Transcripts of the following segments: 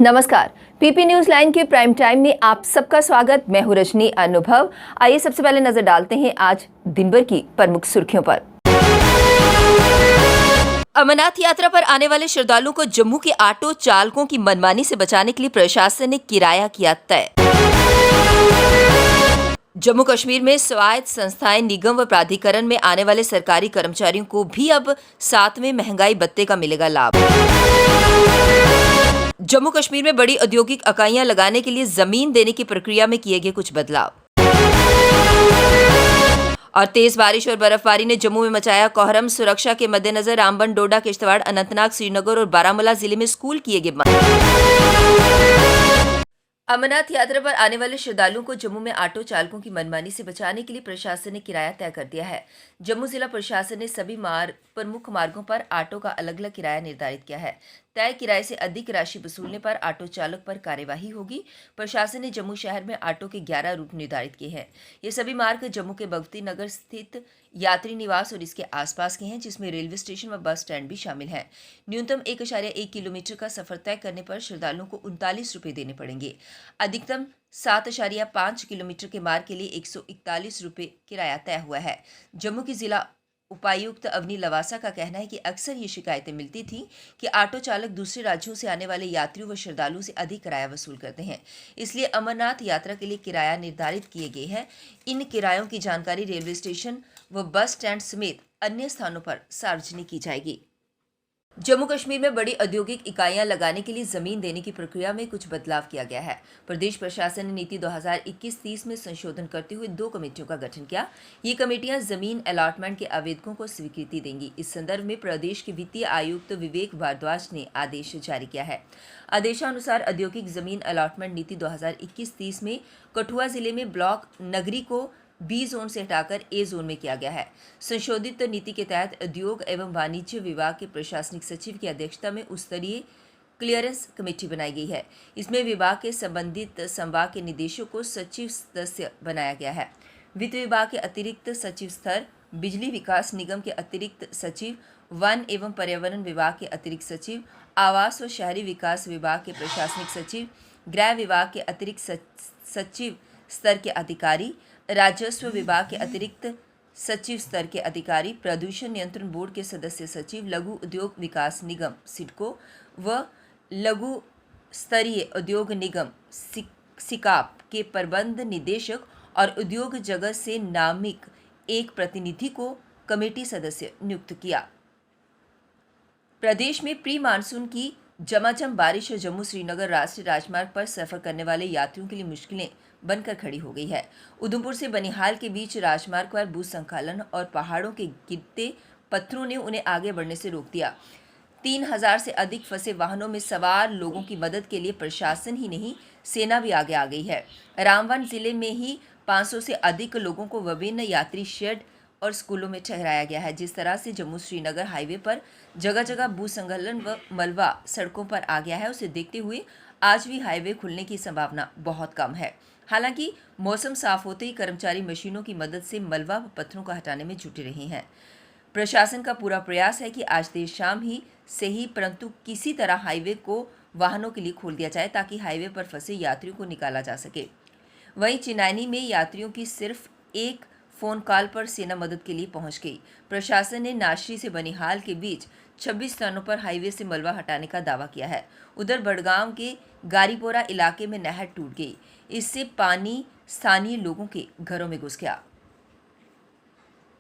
नमस्कार, PP news line के prime time में आप सबका स्वागत। मैं हूं रजनी अनुभव। आइए सबसे पहले नजर डालते हैं आज दिन भर की प्रमुख सुर्खियों पर। अमरनाथ यात्रा पर आने वाले श्रद्धालुओं को जम्मू के ऑटो चालकों की मनमानी से बचाने के लिए प्रशासन ने किराया किया तय। जम्मू कश्मीर में स्वायत्त संस्थाएं, निगम व प्राधिकरण में आने वाले सरकारी कर्मचारियों को भी अब 7वें महंगाई भत्ते का मिलेगा लाभ। जम्मू कश्मीर में बड़ी औद्योगिक इकाइयां लगाने के लिए जमीन देने की प्रक्रिया में किए गए कुछ बदलाव। और तेज बारिश और बर्फबारी ने जम्मू में मचाया कोहराम। सुरक्षा के मद्देनजर रामबन, डोडा, किश्तवाड़, अनंतनाग, श्रीनगर और बारामूला जिले में स्कूल किए गए बंद। अमरनाथ यात्रा पर आने वाले श्रद्धालुओं को जम्मू में ऑटो चालकों की मनमानी से बचाने के लिए प्रशासन ने किराया तय कर दिया है। जम्मू जिला प्रशासन ने सभी प्रमुख मार्गों पर ऑटो का अलग अलग किराया निर्धारित किया है। तय किराए से अधिक राशि वसूलने पर ऑटो चालक पर कार्यवाही होगी। प्रशासन ने जम्मू शहर में ऑटो के 11 रूट निर्धारित किए हैं। ये सभी मार्ग जम्मू के भगवती नगर स्थित यात्री निवास और इसके आसपास के हैं, जिसमें रेलवे स्टेशन व बस स्टैंड भी शामिल है। न्यूनतम 1.1 किलोमीटर का सफर तय करने पर श्रद्धालुओं को 39 रुपये देने पड़ेंगे। अधिकतम 7.5 किलोमीटर के मार्ग के लिए 141 रुपये किराया तय हुआ है। जम्मू की जिला उपायुक्त अवनी लवासा का कहना है कि अक्सर ये शिकायतें मिलती थी कि ऑटो चालक दूसरे राज्यों से आने वाले यात्रियों व श्रद्धालुओं से अधिक किराया वसूल करते हैं। इसलिए अमरनाथ यात्रा के लिए किराया निर्धारित किए गए हैं। इन किरायों की जानकारी रेलवे स्टेशन व बस स्टैंड समेत अन्य स्थानों पर सार्वजनिक की जाएगी। जम्मू कश्मीर में बड़ी औद्योगिक इकाइयां लगाने के लिए जमीन देने की प्रक्रिया में कुछ बदलाव किया गया है। प्रदेश प्रशासन ने नीति 2021-30 में संशोधन करते हुए 2 कमेटियों का गठन किया। ये कमेटियां जमीन अलॉटमेंट के आवेदकों को स्वीकृति देंगी। इस संदर्भ में प्रदेश के वित्तीय आयुक्त विवेक भारद्वाज ने आदेश जारी किया है। आदेशानुसार औद्योगिक जमीन अलॉटमेंट नीति 2021-30 में कठुआ जिले में ब्लॉक नगरी को बी जोन से हटाकर ए जोन में किया गया है। संशोधित नीति के तहत उद्योग एवं वाणिज्य विभाग के प्रशासनिक सचिव की अध्यक्षता में उच्च स्तरीय क्लियरेंस कमेटी बनाई गई है। इसमें विभाग के संबंधित संभाग के निदेशक को सचिव सदस्य बनाया गया है। वित्त विभाग के अतिरिक्त सचिव स्तर, बिजली विकास निगम के अतिरिक्त सचिव, वन एवं पर्यावरण विभाग के अतिरिक्त सचिव, आवास व शहरी विकास विभाग के प्रशासनिक सचिव, गृह विभाग के अतिरिक्त सचिव स्तर के अधिकारी, राजस्व विभाग के अतिरिक्त सचिव स्तर के अधिकारी, प्रदूषण नियंत्रण बोर्ड के सदस्य सचिव, लघु उद्योग विकास निगम सिडको व लघु स्तरीय उद्योग निगम सिकाप के प्रबंध निदेशक और उद्योग जगत से नामित एक प्रतिनिधि को कमेटी सदस्य नियुक्त किया। प्रदेश में प्री मानसून की झमाझम बारिश और जम्मू श्रीनगर राष्ट्रीय राजमार्ग पर सफर करने वाले यात्रियों के लिए मुश्किलें बनकर खड़ी हो गई है। उधमपुर से बनिहाल के बीच राजमार्ग पर भूस्खलन और पहाड़ों के गिरते पत्थरों ने उन्हें आगे बढ़ने से रोक दिया। 3000 से अधिक फंसे वाहनों में सवार लोगों की मदद के लिए प्रशासन ही नहीं, सेना भी आगे आ गई है। रामबन जिले में ही 500 से अधिक लोगों को विभिन्न यात्री शेड और स्कूलों में ठहराया गया है। जिस तरह से जम्मू श्रीनगर हाईवे पर जगह जगह भूस्खलन व मलबा सड़कों पर आ गया है, उसे देखते हुए आज भी हाईवे खुलने की संभावना बहुत कम है। हालांकि मौसम साफ होते ही कर्मचारी मशीनों की मदद से मलबा व पत्थरों को हटाने में जुटे रहे हैं। प्रशासन का पूरा प्रयास है कि आज देर शाम ही से ही परंतु किसी तरह हाईवे को वाहनों के लिए खोल दिया जाए, ताकि हाईवे पर फंसे यात्रियों को निकाला जा सके। वहीं चिनानी में यात्रियों की सिर्फ एक फोन कॉल पर सेना मदद के लिए पहुंच गई। प्रशासन ने नाशरी से बनिहाल के बीच 26 स्थानों पर हाईवे से मलबा हटाने का दावा किया है। उधर बड़गांव के गारीपोरा इलाके में नहर टूट गई। इससे पानी स्थानीय लोगों के घरों में घुस गया।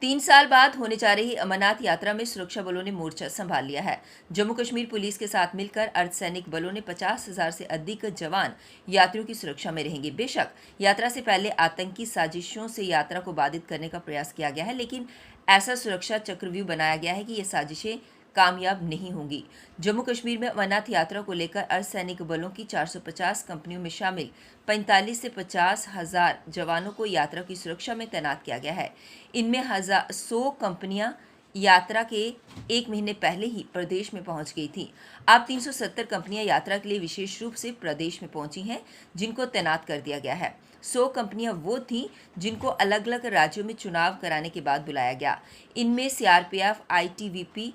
3 साल बाद होने जा रही अमरनाथ यात्रा में सुरक्षा बलों ने मोर्चा संभाल लिया है। जम्मू कश्मीर पुलिस के साथ मिलकर अर्धसैनिक बलों ने 50,000 से अधिक जवान यात्रियों की सुरक्षा में रहेंगे। बेशक यात्रा से पहले आतंकी साजिशों से यात्रा को बाधित करने का प्रयास किया गया है, लेकिन ऐसा सुरक्षा चक्रव्यूह बनाया गया है कि ये साजिशें कामयाब नहीं होंगी। जम्मू कश्मीर में अमरनाथ यात्रा को लेकर अर्धसैनिक बलों की 450 कंपनियों में शामिल 45 से 50,000 जवानों को यात्रा की सुरक्षा में तैनात किया गया है। इनमें 100 कंपनियां यात्रा के 1 महीने पहले ही प्रदेश में पहुंच गई थी। अब 370 कंपनियां यात्रा के लिए विशेष रूप से प्रदेश में पहुंची हैं, जिनको तैनात कर दिया गया है। 100 कंपनियां वो थीं जिनको अलग अलग राज्यों में चुनाव कराने के बाद बुलाया गया। इनमें CRPF, ITBP,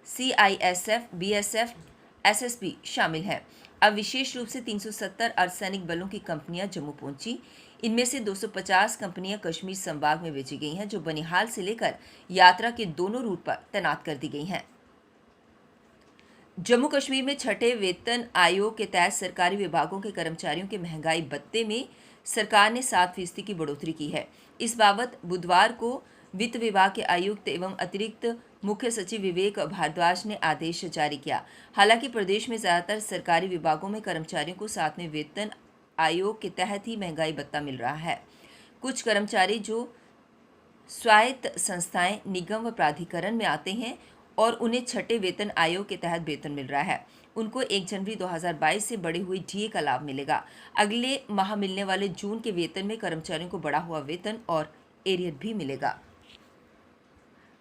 CISF, BSF, SSB शामिल हैं। अब विशेष रूप से 370 अर्धसैनिक बलों की कंपनियां जम्मू पहुंची। इनमें से 250 कंपनियां कश्मीर संभाग में भेजी गई हैं, जो बनिहाल से लेकर यात्रा के दोनों रूट पर तैनात कर दी गई हैं। जम्मू कश्मीर में छठे वेतन आयोग के तहत सरकारी विभागों के कर्मचारियों के महंगाई भत्ते में सरकार ने 7% की बढ़ोतरी की है। इस बाबत बुधवार को वित्त विभाग के आयुक्त एवं अतिरिक्त मुख्य सचिव विवेक भारद्वाज ने आदेश जारी किया। हालांकि प्रदेश में ज्यादातर सरकारी विभागों में कर्मचारियों को 7वें वेतन आयोग के तहत ही महंगाई भत्ता मिल रहा है। कुछ कर्मचारी जो स्वायत्त संस्थाएं, निगम व प्राधिकरण में आते हैं और उन्हें छठे वेतन आयोग के तहत वेतन मिल रहा है, उनको 1 जनवरी 2022 से बढ़े हुए डीए का लाभ मिलेगा। अगले माह मिलने वाले जून के वेतन में कर्मचारियों को बढ़ा हुआ वेतन और एरियर भी मिलेगा।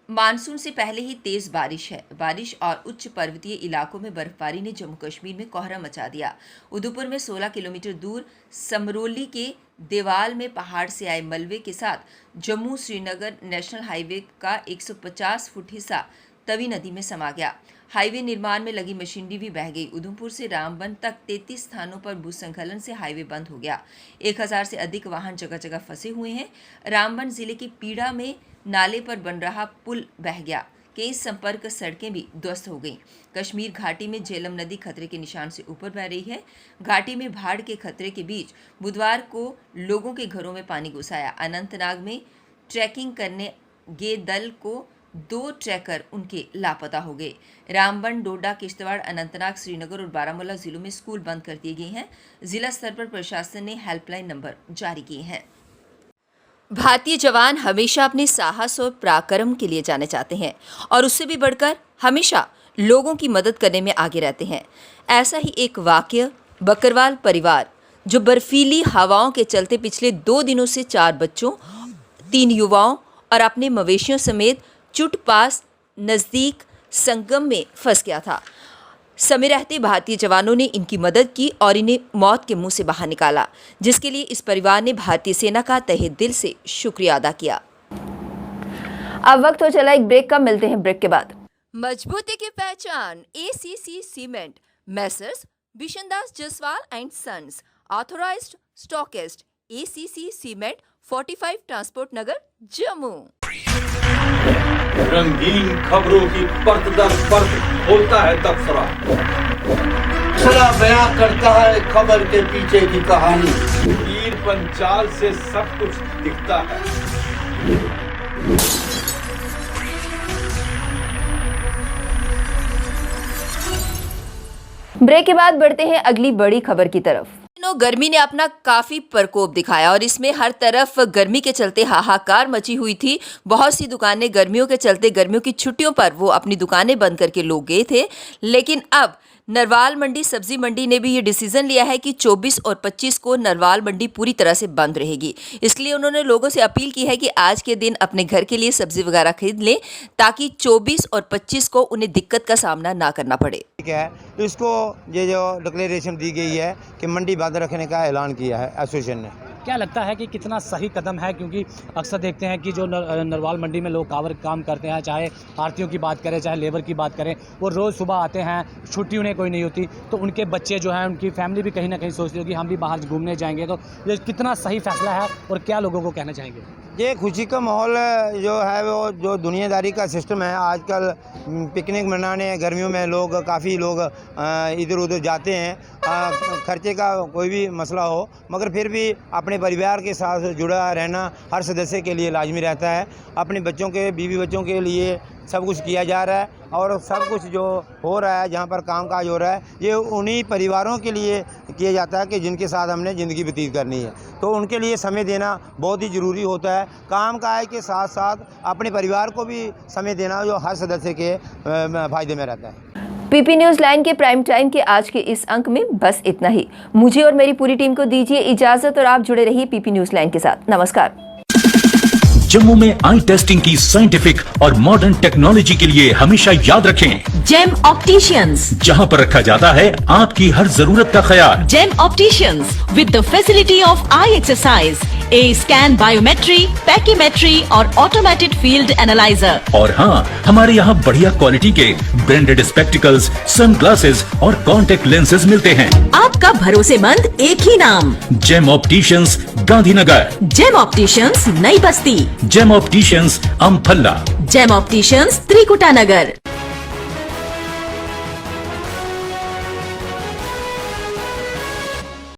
मानसून से पहले ही तेज बारिश है। बारिश और उच्च पर्वतीय इलाकों में बर्फबारी ने जम्मू कश्मीर में कोहराम मचा दिया। उधमपुर में 16 किलोमीटर दूर समरोली के देवाल में पहाड़ से आए मलबे के साथ जम्मू श्रीनगर नेशनल हाईवे का 150 फुट हिस्सा तवी नदी में समा गया। हाईवे निर्माण में लगी मशीनरी भी बह गई। उधमपुर से रामबन तक 33 स्थानों पर भूस्खलन से हाईवे बंद हो गया। 1000 से अधिक वाहन जगह जगह फंसे हुए हैं। रामबन जिले के पीड़ा में नाले पर बन रहा पुल बह गया। कई संपर्क सड़कें भी ध्वस्त हो गईं। कश्मीर घाटी में झेलम नदी खतरे के निशान से ऊपर बह रही है। घाटी में बाढ़ के खतरे के बीच बुधवार को लोगों के घरों में पानी घुस आया। अनंतनाग में ट्रैकिंग करने गए दल को 2 ट्रैकर उनके लापता हो गए। रामबन, डोडा, किश्तवाड़, अनंतनाग, श्रीनगर और बारामूला जिलों में स्कूल बंद कर दिए गए हैं। जिला स्तर पर प्रशासन ने हेल्पलाइन नंबर जारी किए हैं। भारतीय जवान हमेशा अपने साहस और पराक्रम के लिए जाने जाते हैं और उससे भी बढ़कर हमेशा लोगों की मदद करने में आगे रहते हैं। ऐसा ही एक वाकया बकरवाल परिवार, जो बर्फीली हवाओं के चलते पिछले 2 दिनों से 4 बच्चों, 3 युवाओं और अपने मवेशियों समेत चुटपास नज़दीक संगम में फंस गया था। समय रहते भारतीय जवानों ने इनकी मदद की और इन्हें मौत के मुंह से बाहर निकाला, जिसके लिए इस परिवार ने भारतीय सेना का तहे दिल से शुक्रिया अदा किया। अब वक्त हो चला एक ब्रेक का, मिलते हैं ब्रेक के बाद। मजबूती की पहचान ACC cement, messrs Bishandas Jaswal and sons, authorised stockist, ACC cement, 45 transport Nagar, Jammu. रंगीन खबरों की परत दर परत खोलता है तबसरा, बयां करता है खबर के पीछे की कहानी। तीर पंचाल से सब कुछ दिखता है। ब्रेक के बाद बढ़ते हैं अगली बड़ी खबर की तरफ। गर्मी ने अपना काफी प्रकोप दिखाया और इसमें हर तरफ गर्मी के चलते हाहाकार मची हुई थी। बहुत सी दुकानें गर्मियों के चलते गर्मियों की छुट्टियों पर वो अपनी दुकानें बंद करके लोग गए थे। लेकिन अब नरवाल मंडी सब्जी मंडी ने भी ये डिसीजन लिया है कि 24 और 25 को नरवाल मंडी पूरी तरह से बंद रहेगी। इसलिए उन्होंने लोगों से अपील की है कि आज के दिन अपने घर के लिए सब्जी वगैरह खरीद लें, ताकि 24 और 25 को उन्हें दिक्कत का सामना ना करना पड़े। ठीक है, इसको ये जो डिक्लेरेशन दी गई है कि मंडी बंद रखने का ऐलान किया है एसोसिएशन ने, क्या लगता है कि कितना सही कदम है? क्योंकि अक्सर देखते हैं कि जो नरवाल मंडी में लोग कावर काम करते हैं, चाहे आरतियों की बात करें चाहे लेबर की बात करें, वो रोज़ सुबह आते हैं, छुट्टी उन्हें कोई नहीं होती, तो उनके बच्चे जो हैं, उनकी फैमिली भी कहीं ना कहीं सोचती हो कि हम भी बाहर घूमने जाएंगे। तो ये कितना सही फैसला है और क्या लोगों को कहना चाहेंगे? ये खुशी का माहौल जो है वो जो दुनियादारी का सिस्टम है, आजकल पिकनिक मनाने गर्मियों में लोग काफ़ी लोग इधर उधर जाते हैं, खर्चे का कोई भी मसला हो, मगर फिर भी अपने परिवार के साथ जुड़ा रहना हर सदस्य के लिए लाजमी रहता है। अपने बच्चों के, बीवी बच्चों के लिए सब कुछ किया जा रहा है और सब कुछ जो हो रहा है, जहाँ पर कामकाज हो रहा है, ये उन्हीं परिवारों के लिए किया जाता है कि जिनके साथ हमने ज़िंदगी व्यतीत करनी है। तो उनके लिए समय देना बहुत ही ज़रूरी होता है। काम काज के साथ साथ अपने परिवार को भी समय देना जो हर सदस्य के फ़ायदे में रहता है। पीपी न्यूज़ लाइन के प्राइम टाइम के आज के इस अंक में बस इतना ही। मुझे और मेरी पूरी टीम को दीजिए इजाज़त और आप जुड़े रहिए पीपी न्यूज़ लाइन के साथ। नमस्कार। जम्मू में आई टेस्टिंग की साइंटिफिक और मॉडर्न टेक्नोलॉजी के लिए हमेशा याद रखें जेम ऑप्टिशियंस, जहां पर रखा जाता है आपकी हर जरूरत का ख्याल। Gem opticians with the facility of eye exercise, A scan biometry, pachymetry और ऑटोमेटेड फील्ड एनालाइजर। और हाँ, हमारे यहाँ बढ़िया क्वालिटी के ब्रांडेड स्पेक्टिकल्स, सनग्लासेस और कॉन्टेक्ट लेंसेज मिलते हैं। आपका भरोसेमंद एक ही नाम, Gem opticians, Gandhinagar. Gem opticians, Nai Basti. Gem opticians, Amphalla. Gem opticians, Trikuta नगर।